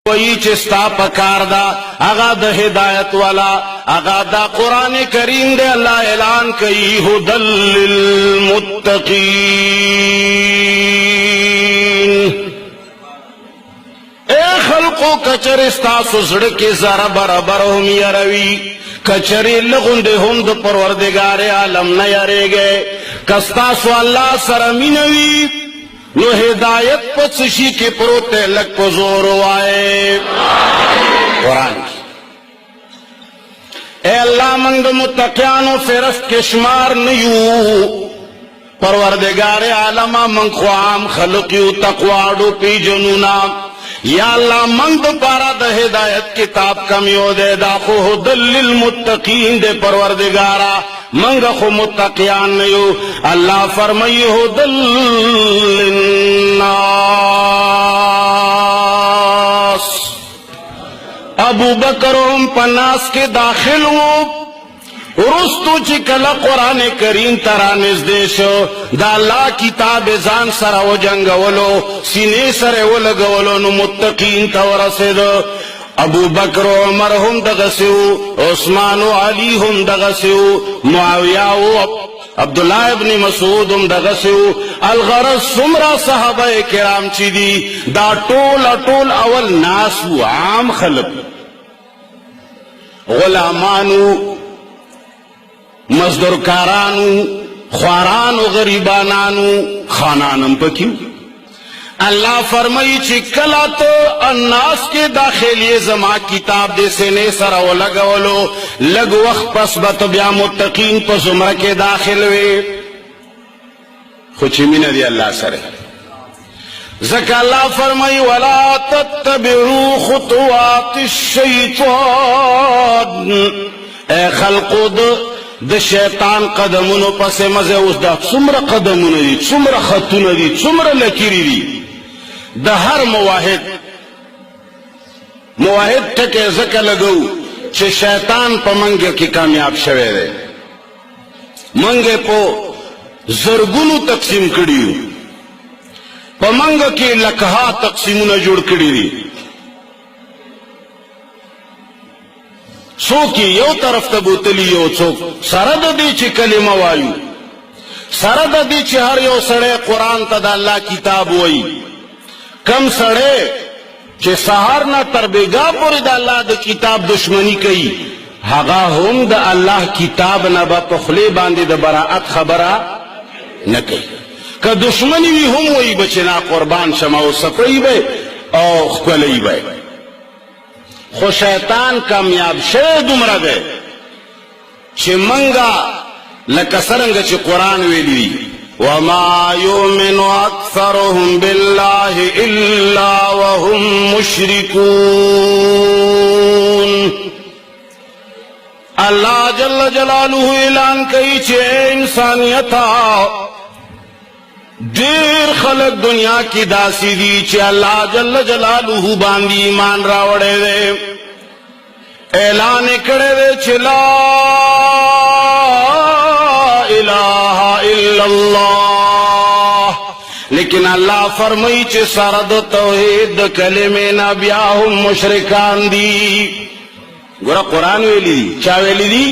وی چستا پکار دا اغا دا ہدایت والا اغا دا قرآن کریم دے اللہ اعلان کئی ہدل للمتقین اے خلقو کچر استاسو زڑکی ذرا برابر ہم یروی کچری لغند ہم دا پروردگار عالم نیارے گئے کستاسو اللہ سرمینوی نو ہدایت پچشی کے پروتے لگ پزور آئے قرآن کی اے اللہ منگ متقیانو فرست کے شمار نیو پروردگار عالمہ منگ خوام خلقیو تقوارو پی جنونا یا اللہ منگ دو پارا دا ہدایت کتاب کمیو دے دا خو ہدل للمتقین دے پروردگارا منگ خو متقیان نیو اللہ فرمائی ہدل للناس ابو بکرم پناس کے داخل ہو رستو چی کلا قرآن کریم ترانز دیشو دا اللہ کتاب زان سر و جنگولو سینے سر و لگولو نو متقین تورسدو ابو بکر و عمر ہم دغسیو عثمان و علی ہم دغسیو معاویہ و عبداللہ ابن مسعود ہم دغسیو الغرض سمرہ صحابہ کرام چی دی دا طول اول ناسو عام خلق غلامانو مزدور کارانو خوارانو غریبانانو خانانم پکیو اللہ فرمائی چی کلا تو الناس کے داخلی زما کتاب دے سنے سر و لگولو لگ وقت پس بت بیا متقین پا زمرہ کے داخل وے خوچی من دی اللہ سر زکا اللہ فرمائی ولا تتبعوا خطوات الشیطان اے خلقو د شیطان قدمونو پس مزه اوس دا څومره قدمونه دي څومره خطونه دي څومره لکیری دي د هر موحد ټکه زکه لګو چې شیطان په منګه کې کامیاب شوه دی منګه په زرګونو تقسیم کړیو په منګه کې لکها تقسیمونه جوړ کړی دي سوکی یو طرف تا بوتلی یو چوک سرد دی چی کلمہ وایو سرد دی چی ہر یو سڑے قرآن تا دا اللہ کتاب وائی کم سڑے چی سہار نا تربیگا پوری دا اللہ دا کتاب دشمنی کئی حقا ہم دا اللہ کتاب نبا پخلے باندے دا براعت خبرہ نکئی کہ دشمنی بھی ہم وائی بچنا قربان شماو سپری بے او خکلی بے خو شیطان کامیاب شے دمرا گئے چھ منگا لکسرنگ چھ قرآن ویلی وما یومن اکثرهم باللہ الا وهم مشرکون اللہ جل جلالہ اعلان کئی چھ انسانیتا دیر خلق دنیا کی داسی دی چی اللہ جل جلالہ باندی ایمان راوڑے دے اعلان کڑے دے چی لا الہ الا اللہ لیکن اللہ فرمائی چی سرد توحید کلمے نبیاہم مشرکان دی گورا قرآن ویلی دی چا ویلی دی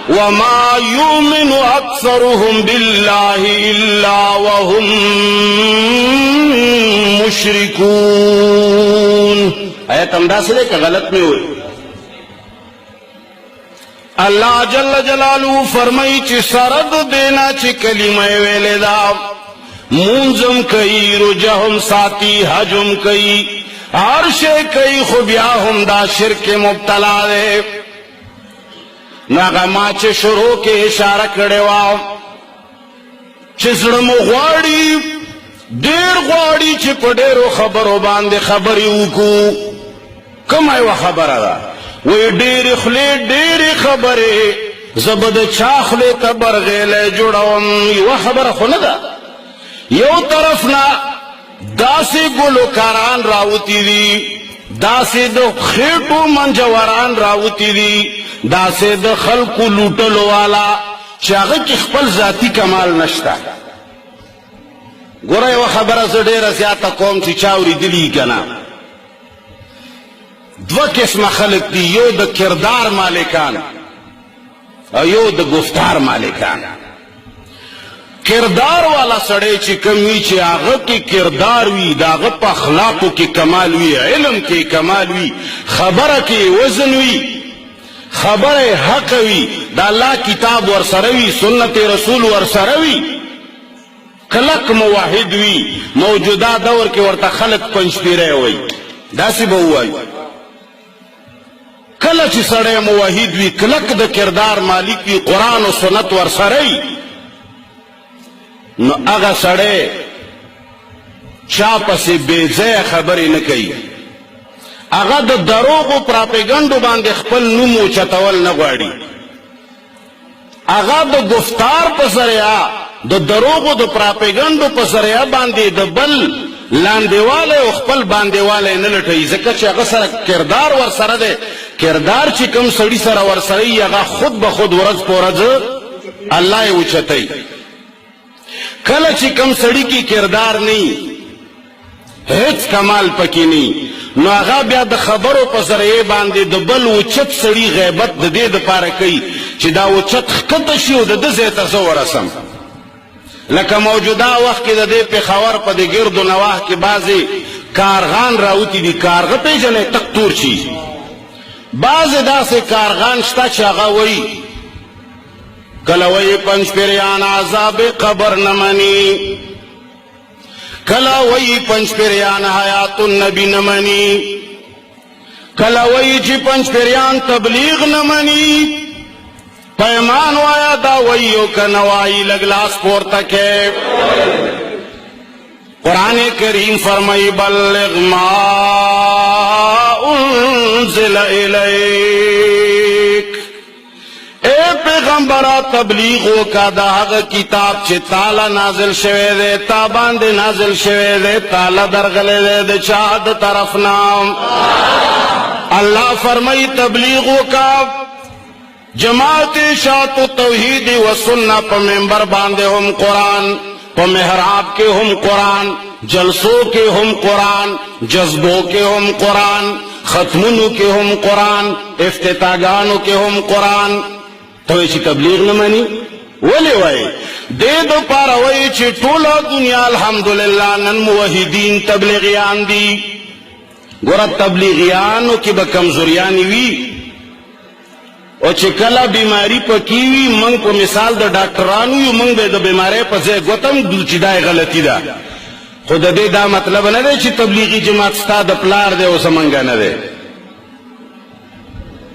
وما يؤمن أكثرهم بالله إلا وهم مشركون آیت انداز لے کہ غلط میں ہوئی اللہ جل جلالہ فرمائی چی سرد دینا چی کلمہ ویلے دا منزم کئی رجہم ساتی حجم کئی عرشے کئی خبیاہم دا شرک مبتلا دے ناغا ما چه شروع کے اشارہ کڑے واو چه زرمو غواڑی دیر غواڑی چه پڑیرو خبرو باندے خبری اوکو کم ایوہ خبر دا وی دیر خلی دیر خبری زبد چاخلی تبر غیلے جوڑاوم یو خبر خوندا یو طرفنا داسی گلوکاران راوتی دی داسے دو خیٹو منجوران راوتی دی داسے دو خلقو لوٹلو والا چاگه کی خپل ذاتی کمال نشتا گورای و خبر از دیر زیادتا قوم چی چاوری دلی کنا دو قسم خلق دی، یو د کردار مالکان او یو د گفتار مالکان. کردار والا سڑے چی کمی چی آغا کی کردار وی، دا آغا پا اخلاقو کی کمال وی، علم کی کمال وی، خبر کی وزن وی، خبر حق وی، دا اللہ کتاب ورسروی، سنت رسول ورسروی، کلک موحد وی. موجودہ دور کے ورطا خلق پنچ پیرے ہوئی دا سی بہوائی. کلچ سڑے موحد وی، کلک دا کردار مالک وی، قرآن و سنت ورسروی، نو اگا سڑے چاپ سے بیزے خبری نکئی، اگا دا دروغ و پراپیگنڈو باندے خپل نمو چتول نگواڑی، اگا دا گفتار پسریا دا دروغ و دا پراپیگنڈو پسریا باندے دا بل لاندے والے و خپل باندے والے نلٹئی. زکر چی اگا سر کردار ور سر دے، کردار چی کم سڑی سر ور سرئی اگا خود بخود ورز پورز اللہ اوچتئی. کل چی کم سڑی کی کردار نہیں، ہیچ کمال پکی نہیں، نو آغا بیا دا خبرو پسرے باندے دا بل وچت سڑی غیبت دا دے دا پارا کئی چی دا وچت خطشیو دا دا زیتا زو رسم. لکه موجودہ وقت کی دا دے پی خور پا دے گرد و نواح کی بازی کارغان راوتی دی، کارغ پی جنے تک تور چی، بازی دا سے کارغان شتا چی آغا وی کلوئی پنج پیریان عذاب قبر نمانی، کلوئی پنج پیریان حیات النبی نمانی، کلوئی چی پنج پیریان تبلیغ نمانی، پیمان وایا دا ویو کنوائی لگلاس پورتا کے. قرآن کریم فرمائی بلغ ما انزل الیک، اے پیغمبرہ تبلیغو کا دا حق کتاب چے تالا نازل شوے دے، تابان دے نازل شوے دے، تالا درغلے دے دے چاہد طرف نام. اللہ فرمائی تبلیغو کا جماعت اشاعت توحید و سنہ پا ممبر باندے ہم قرآن، پا محراب کے ہم قرآن، جلسوں کے ہم قرآن، جذبوں کے ہم قرآن، ختمنوں کے ہم قرآن، افتتاحگانوں کے ہم قرآن. تو ایسی تبلیغ نہ مانی ولی وئی دے دو پارا وئی چی ٹولا دنیا الحمدللہ نن موحدین تبلیغیان دی. گورا تبلیغیانو کی با کمزوریانی وی او چی کلا بیماری پا کیوی منگ پا مثال دا ڈاکٹرانو یو منگ بے دا بیماری پا زی گوتم دو چی دای غلطی دا خود دے دا مطلب نہ دے چی تبلیغی جماعت ستا دا پلار دے او سمنگا نہ دے.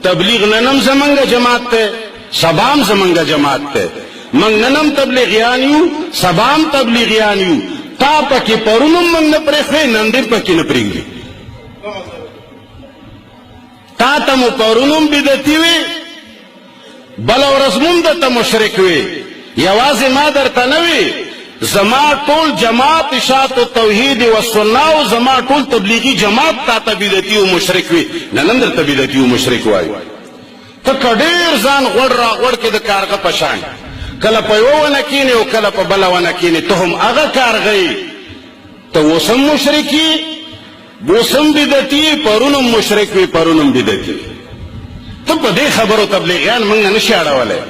تبلیغ ننم زمنگا جماعت تے، سبام زمنگا جماعت تے، منگ ننم تبلیغیانیو سبام تبلیغیانیو. تا پکی پرونم منگ نپریخوے نندر پکی نپریگی، تا تمو پرونم بدتیوی بلا ورزمون دتا مشرک وی. یواز ما در تنوی زما طول جماعت اشاعت و توحید و سناو زما طول تبلیغی جماعت تا تبیدتی و مشرک وی، ننندر تبیدتی و مشرک وائی. تا کدیر زان غڑ را غڑ کے دا کارغا پشان، کلا پا یو ونکینی و کلا پا بلا ونکینی، تو ہم اغا کارغی تو وہ سم مشرکی وہ سم بدتی پرونم مشرک وی پرونم بدتی. تو پا دے خبرو تبلیغیان منگا نشیاڑا والے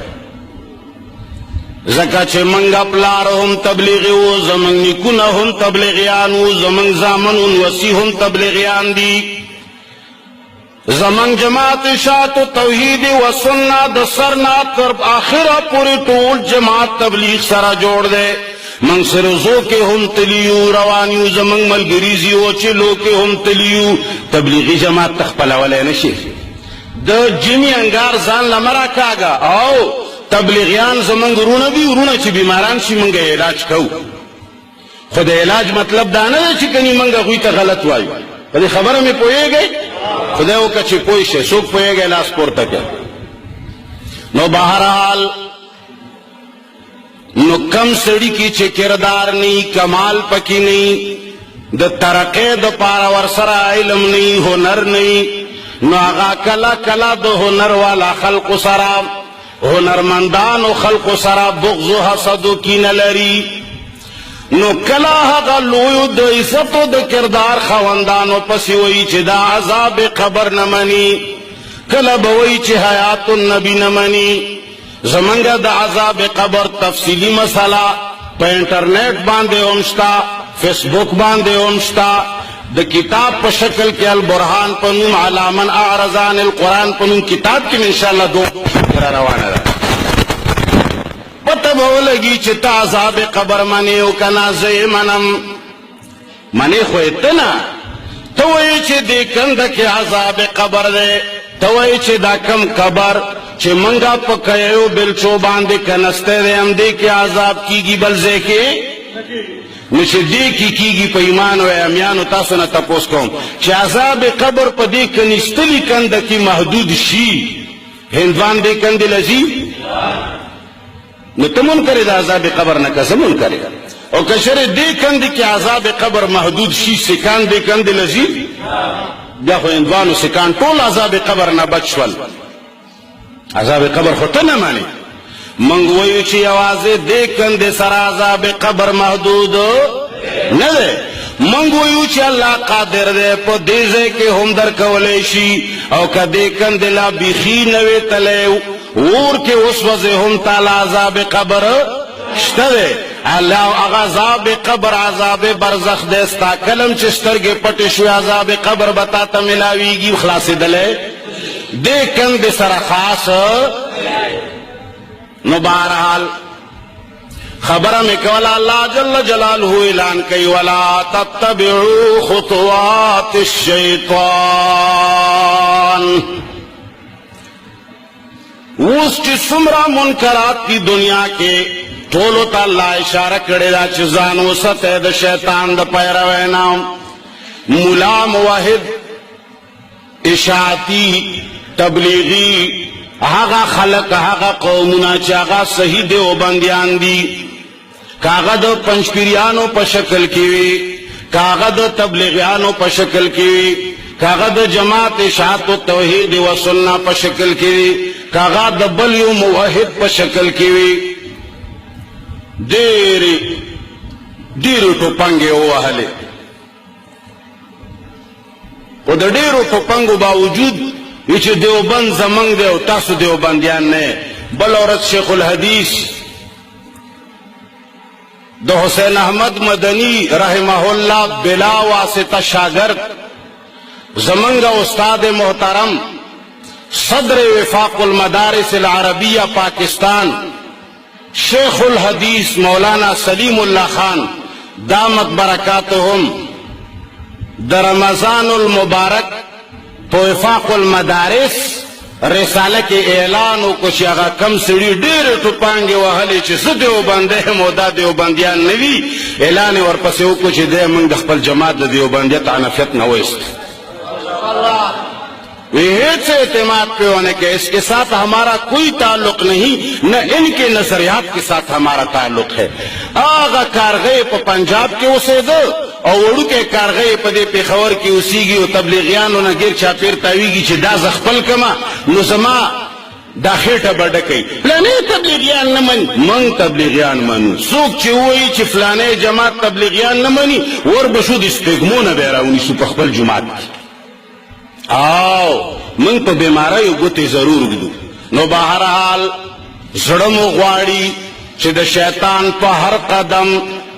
زکا چه منگا پلارو ہم تبلیغی و زمنگ نکونا ہم تبلیغیان و زمنگ زامن وسی ہم تبلیغیان دی. زمنگ جماعت اشاعت و توحید و سننا دا سرنا تر آخرہ پوری طول جماعت تبلیغ سرا جوڑ دے. منگ سرزو کے ہم تلیو روانیو زمنگ ملگریزی و چلو کے ہم تلیو. تبلیغی جماعت تخپلا والے نشی دا جمی انگار زان لمرا کاغا او تبلیغیان زمنگ رونا بھی رونا چی بیماران چی منگا علاج کھو. خود علاج مطلب دانا دا چی کنی منگا غوی تا غلط وائیو پدی خبر میں پوئے گئی خدا او کچی پوئی شے سوک پوئے گئے لاس پورتا کیا. نو بہرحال نو کم سڑی کی چی کردار نہیں، کمال پکی نہیں، دا ترقی دا پارا ورسرا علم نہیں، ہنر نہیں، نو آغا کلا کلا دا ہنر والا خلق سرا ہنرمندان و خلق سرا بغض و حسد و کین لری. نو کلا هغه لویو د عزتو د کردار خواندانو پسې وایي چې دا عذاب قبر نه مني، کله به وایي چې حیات النبی نه مني. زمونږ د عذاب قبر تفصیلی مسله په انټرنیټ باندې هم شته، فیسبوک باندې هم شته، د کتاب په شکل کې البرهان په نوم علی من اعرض عن القرآن په نوم کتاب کې انشاءالله روانه ده. پته به ولګي چې ته عذاب قبر منې او که نه زه یې منم. منې خو یې ته نه، ته وایې چې دې کنده کې عذاب قبر دی، ته وایې چې دا کم قبر چې منګه په کیو بلچو باندې کنسته دی همدې کې عذاب کیږي، بل ځای کې نو چې دې کې کیږي. په ایمان او امیانو تاسو نه تپوس کوم چې عذاب قبر په دې کنيستلي کنده کې محدود شي، هندوان دې کندې لذي نو ته منکر د عذاب قبر نه که زه منکر او که شرې دې کندې کې عذاب قبر محدود شي، سکان دې کندې لذي بیا خو هندوانو سکان ټول عذاب قبر نه بچ شول. عذاب قبر خو ته نه مانې. منګ وایو چې یوازې دې کندې سره عذاب قبر محدود نه دی. منګ وایو چې الله قادر دی په دې ځای کې هم درکولی شي، او که دې کندې لا بیخي نه وې تلی اور کې وسوځې هم تعالی عذاب قبر شته دی. الله هغه عذاب قبر عذاب برزخ دی. ستا کلم چې سترګې پټې شوې عذاب قبر به تا ته ملاویږي، خلاصېدلی دې کندې سره خاص. نو بہرحال خبره میں کولا اللہ جل جلالہ اعلان کئی ولا تتبعوا خطوات الشیطان. اوس چې څومره منکرات کی دنیا کې ټولو ته الله اشاره کړې ده چې ځان وساتئ د شیطان د پیروۍ نه. ملا موحد اشاعتی تبلیغی هغه خلق هغه قومونه چې هغه صحیح دیوبندیان دي، کاغه د پنځپیریانو په شکل کې وي، کاغه د تبلیغیانو په شکل کې وي، کاغه د جماعت اشاعت و توحید و سنت په شکل کې وي، کاغه د بل یو موحد په شکل کې وي. ډېرې ټوپنګې ووهلې، خو د ډېرو ټوپنګو باوجود چې دیوبند زمنګ دی او تاسو دیوبندیان نه. بل ورځ شیخ الحدیث د حسین احمد مدنی رحمه الله بلا واسطه شاگرد زمنګ استاد محترم صدر وفاق المدارس العربیہ پاکستان شیخ الحدیث مولانا سلیم اللہ خان دامت برکاتهم در رمضان المبارک په وفاق المدارس رساله کې اعلان وکړ چې هغه کم سړي ډېرې ټوپانګې وهلې چې زه دیوبندی یم او دا دیوبندیان نه وي. اعلان یې ورپسې وکړو چې دی موږ د خپل جماعت د دیوبندیت عنفیت نه وایست. हेठ से एतमाद पे होने के इसके साथ हमारा कोई ताल्लुक नहीं, न इनके नजरियात के साथ हमारा ताल्लुक है. आगा कारगए पे पंजाब के उसे दो और उड़ू के कारगए पदे पेखवर की उसीगी और तबलीगियान न गिर चापेर तावीगी चिदा जख्पल कमा नुजमा दाखेटा बड़कई प्लाने तबलीगियान न मनी मंग तबलीगियान मनु सूख चिवई च फलाने जमात तबलीगियान न मनी और बशुद इस्तेगमो न बेराउनी सुपखबल जुमात आओ मंग पे बीमारी गुते जरूर गुदू. नो बहरहाल जड़मो ग्वाड़ी च द शैतान पे हर कदम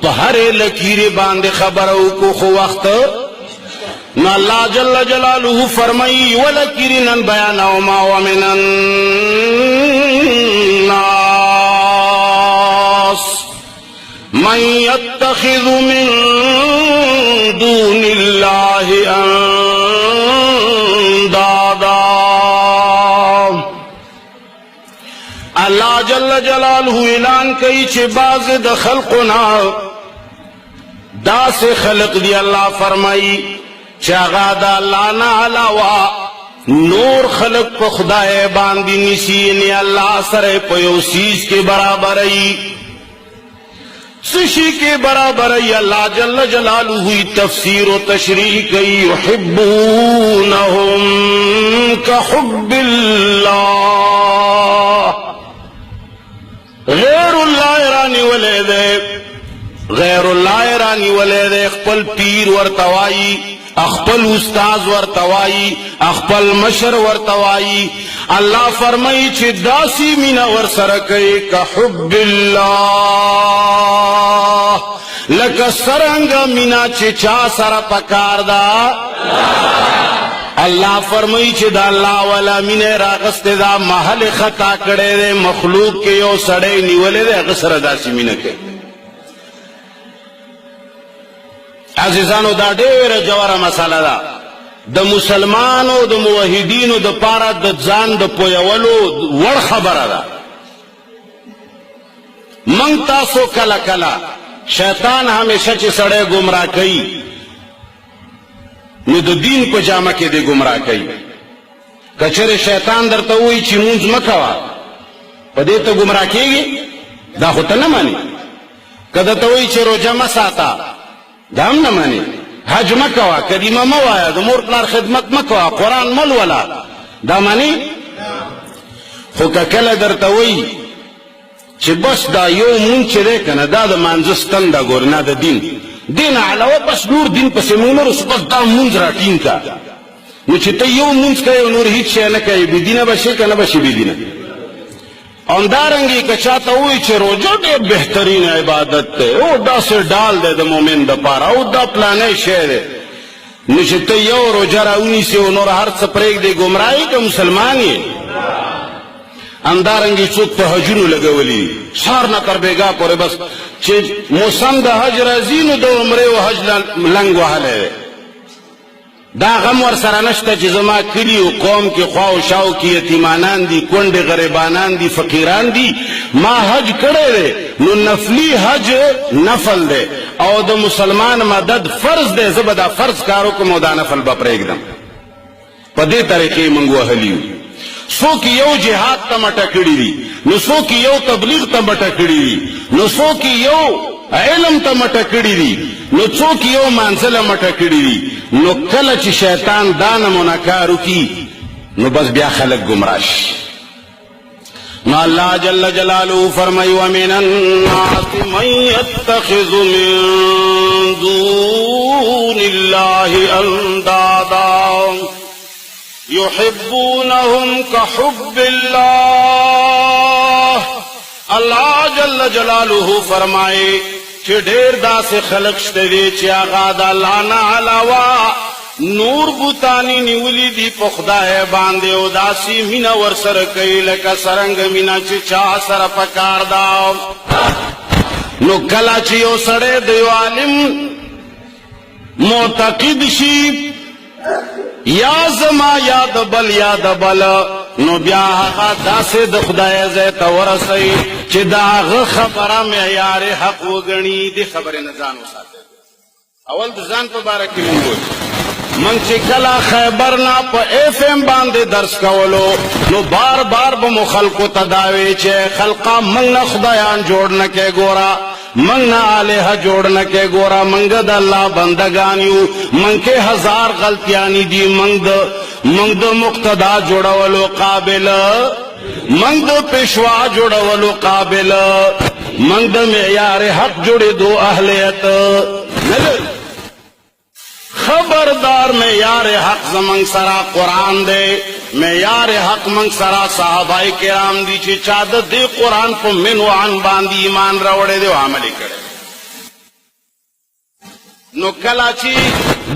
पे हर लकीरे बांधे खबरों को खो वक्त न अल्लाह जल्ल जलालुहु फरमाई वलकीरिनन बयानहुमा व मिनन नास मन यत्तखिज़ु मिन दूनिल्लाहि अंदादा. अल्लाह जल्ल जलालुहु ऐलान कई छे बाज़ द खल्क़ुना दा से खल्क़ दी अल्लाह फरमाई चागा दा अल्लाह ना अलावा नूर खल्क़ पे खुदाए बांदी निसी ने अल्लाह सरे पयोसीज के बराबर ही सुशी के बराबर ही अल्लाह जल्ल जलालुहु तफसीर व तशरीह कई युहिब्बूनहुम का हुब्बिल्लाह. गैरुल्लाह रानी वले दे गैरुल्लाह خپل پیر ورتوائی اخپل استاز ورتوائی اخپل مشر ورتوائی اللہ فرمائی چھ داسی مینا ورسرکے کا حب اللہ لکا سرنگ مینا چھ چا سر پکار دا اللہ فرمائی چھ دا اللہ والا مینے راغست دا محل خطا کڑے دے مخلوق کے یو سڑے نیولے دے اغسر داسی مینا کے عزیزانو دا ډیره جوړه مساله ده د مسلمانو د موحدینو د پاره د ځان د پویولو وړ خبره ده من تاسو کله کله شیطان همیشه چې سړی گمراه کوي نو د دین په جامه کې دی گمراه کوي کچره شیطان درته وایي چې مونږ مکوه په دې ته گمراه کیږي دا خو ته نه مانی کله ته وایي چې روزه مساته دام نه مانی حج مکوا کریمه موایا د مور پلار خدمت مکوا قرآن ملولا دا مانی خو کله درته وایي چې بس دا یو مونږ چې دی کنه دا د مانځستن دا ګور نه د دین علاوه بس نور دین پسې مونږ بس دا مونږ راټینګ کا نو چې ته یو مونږ کوي نور هیڅ شی نه کوي بيدینه بشي کنه بشي بيدینه اندارنگی کچاتا ہوئی چھے روجو دے بہترین عبادت تے او دا سے ڈال دے دا مومن دا پارا او دا پلانے شہر ہے نشتے یو روجہ راونی سے انور ہر سپریک دے گمرائی کا مسلمانی اندارنگی چوک پہ حجنو لگولی سار نہ کر بے گا پورے بس چھے موسم دا حج رازینو دا عمرے و حج لنگ وحلے دا غم ور سره نشته چې زما کلی او قوم کې خوا او شاو کې یتیمانان دي کونډه غریبانان دي فقیران دي ما حج کړی دی نو نفلی حج نفل دی او د مسلمان مدد فرض دی زه به دا فرض کارو کوم او دا نفل به پرېږدم په دې طریقې موږ وهلي څوک یو جهاد ته مټه کړي دي نو څوک یو تبلیغ ته مټه کړي دي نو څوک یو علم ته مټه کړي دي نو څوک یو مانځله مټه کړي دي نو کله چې شیطان دا نمونه کار وکړي نو بس بیا خلک گمراه شي نو الله جل جلاله فرمایي ومن الناس من يتخذ من دون الله اندادا يحبونهم كحب الله اللہ جل جلالہ فرمائے کہ ډیر داسې خلق شته دي چې هغه د الله نه علاوه نور بوتانی نیولی دی په خدای باندې او داسې مینه ورسره کوي لکه څرنګه مینه چې چا سره پکار دا نو کله چې یو سړی د یو عالم معتقد شي یا زما یاد بل یاد بل نو بیا هغه داسې د خدای ځای ته ورسوي چې د هغه خبره معیار حق وګڼي د خبرې نه ځان وساتي اول د ځان په باره کې مونږ چې کله خیبر نه په ایف ایم باندې درس کولو نو بار بار به مو خلقو ته دا وی چې خلقه مونږ نه خدایان جوړ نه کې ګوره منگ نہ آلہہ جوڑنا کے گورا منگ دا اللہ بندگانیو منگ کے ہزار غلطیانی دی منگ دا مقتدا جوڑا ولو قابل منگ دا پیشوا جوڑا ولو قابل منگ دا معیار حق جوڑے دو اہلیت خبردار معیار حق زمنگ سرا قرآن دے معیار حق منگ سرا صحابہ کرام دی چی چادت دے قرآن پا من وعن باندی ایمان روڑے دے و عملی کرے نو کلا چی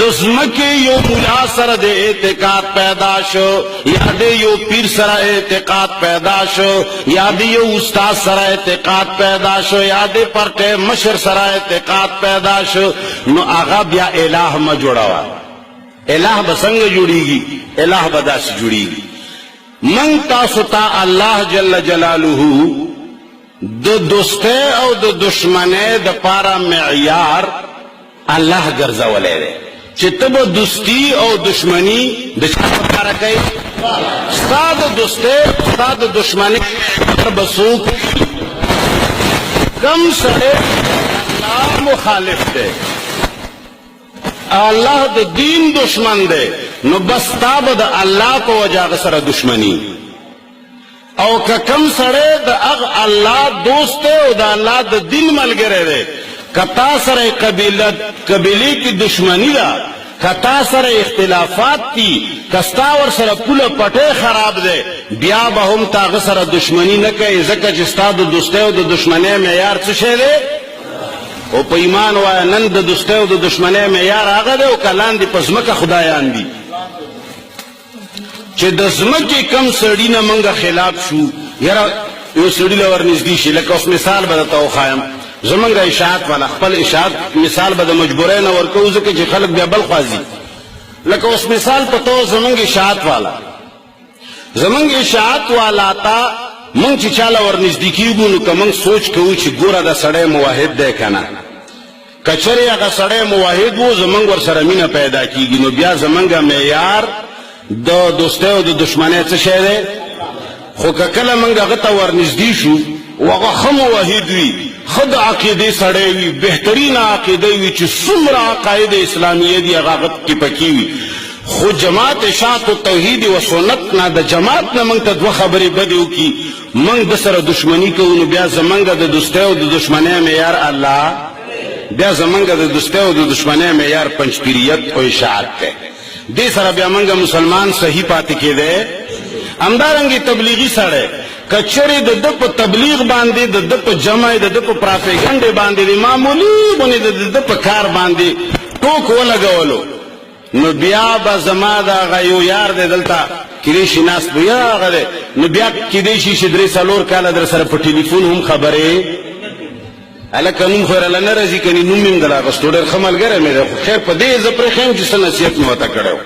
دزمکی یو مولا سر دے اعتقاد پیدا شو یا دے یو پیر سر اعتقاد پیدا شو یا دے یو استاد سر اعتقاد پیدا شو یا دے پرٹے مشر سر اعتقاد پیدا شو نو آغا بیا الہ ما جوڑاوا الہ بسنگ جوڑی گی الہ بداس جوڑی گی من تاسو تا اللہ جل جلالہ دو دوستے او دو دشمنے دا پارا معیار اللہ گرزا ولے دے چتب دوستی او دشمنی دشمن پارا کئی استاد دوستے استاد دشمنی بسوک کم سڑے اللہ مخالف دے اللہ دا دین دشمن دے نو بس تاب دا اللہ کو وجہ سر دشمنی او کم سڑے دا اغ اللہ دوست دے او دا اللہ دا دین مل گرے دے کتا سره قبیله کی دشمنی دا، کتا سره اختلافات تی، کستا ور سره پوله پټه خراب ده، بیا به هم تاغه سره دشمنی نه کوي، ځکه چې ستا د دوستۍ او د دشمنۍ معیار څه شی دی؟ او په ایمان وایه نن د دوستۍ او د دشمنۍ معیار هغه دی او که لاندې په ځمکه خدایان دي چې د ځمکې کم سړي نه موږ خلاف شو. یاره یو سړي له ورنږدې شي، لکه اوس مثال به درته وښایم، زمونږ د اشاعت والا خپل اشاعت مثال به د مجبورۍ نه ورکوو، ځکه چې خلک بیا بل خوا ځي. لکه اوس مثال په تو زمونږ اشاعت والا، زمونږ اشاعت والا ته مونږ چې چاله ورنږدې کېږو نو که مونږ سوچ کوو چې ګوره دا سړی موحد دی که نه، که چېرې هغه سړی موحد و زمونږ ورسره مینه پیدا کېږي، نو بیا زمونږ معیار د دوستۍ او د دشمنۍ څه شی دی؟ خو که کله مونږ هغه ته ورنږدې شو او هغه ښه موحد وي، ښه د عقیدې سړی وي، بهترینه عقیده وي چې څومره عقاید اسلامیه دي هغه هغه کې پکې وي، خو جماعت اشاعت توحید و سنت نه د جماعت نه موږ ته دوه خبرې بدې وکړي، موږ د سره دشمني کوو، نو بیا زمونږ د دوستۍ او د دشمنۍ معیار الله، بیا زمونږ د دوستۍ او د دشمنۍ معیار پنجپیریت او اشاعت دی. دې سره بیا موږ مسلمان صحیح پاتې کېدی. همدارنګې تبلیغي سړی که چېرې د ده په تبلیغ باندې، د ده په جمع، د ده په پراپیګنډې باندې، د معمولي غوندې د ده په کار باندې ټوک ولګولو، نو بیا به زما د هغه یو یار دی دلته کیدای شي ناست به یا هغه دی، نو بیا کیدای شي چې 3-4 کاله در سره په ټلیفون هم خبرې، هلکه نوم خو یې راله نه راځي، کنې نوم مې هم در اخېستو، ډېر ښه ملګری مې دی، خو خیر په دې زه پرېښیم چې څه نصیحت مې ورته کړی و.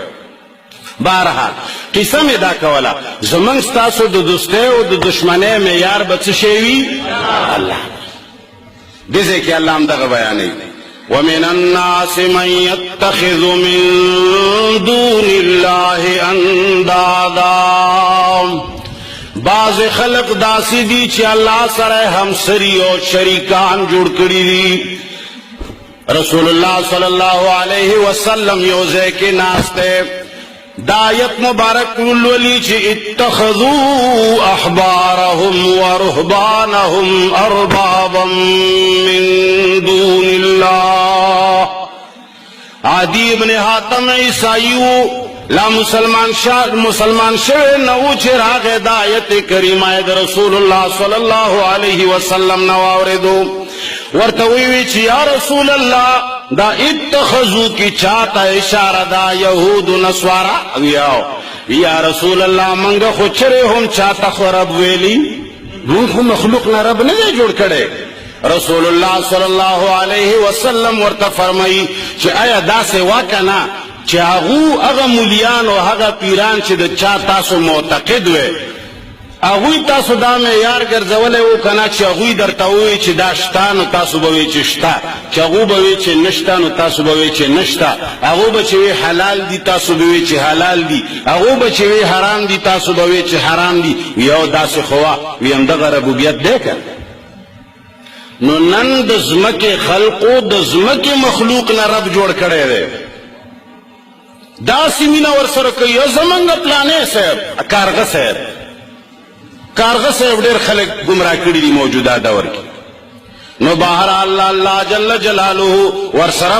بهرحال قصه مې دا کوله، زمونږ ستاسو د دوستۍ او د دشمنۍ معیار به څه شی وي؟ الله. دې ځای کې الله همدغه بیانوي، ومن الناس من يتخذ من دون الله اندادا، بعض خلق داسې دي چې الله سره همسری او شریکان جوړ کړي دي. رسول الله صلی الله علیه وسلم یو ځای کې ناست دی، دا آیت مبارک ولولي چې اتخذوا احبارهم ورهبانهم اربابا من دون الله. عدی ابن حاتم عیسائیو لا مسلمان شوه نو چې راغی دا آیت کریمه د رسول الله صلی الله علیه وسلم نو اوریدو، ورته وی چې یا رسول الله دا اتخذو کی چاته اشاره دا یهود و نصارا ویاو، یا رسول الله منګه خو چره هم چاته خو رب ویلی، موږ خو مخلوق نه رب نه جوړ کړي. رسول الله صلی الله علیه وسلم ورته فرمایي چې آیا داسې واکنه چې هغه مولیان او هغه پیران چې د چا تاسو معتقد وي هغوی تاسو دا معیار ګرځولی و که نه چې هغوی درته ووایي چې دا شته نو تاسو به وایي چې شته، چې هغو به وایي چې نشته نو تاسو به وایي چې نشته، هغو به چې وایي حلال دي تاسو به وایي چې حلال دي، هغو به چې وایي حرام دي تاسو به وایي چې حرام دي. یو داسې خو وي همدغه ربوبیت دی که نو نن د ځمکې خلقو د ځمکې مخلوق نه رب جوړ کړی دی، داسې مینه ورسره کوي. زمونږ پلانې صاحب کارغه صاحب ډېر خلک ګمراه کړي دي موجوده دور کې، نو بهرحال الله جل جلاله ورسره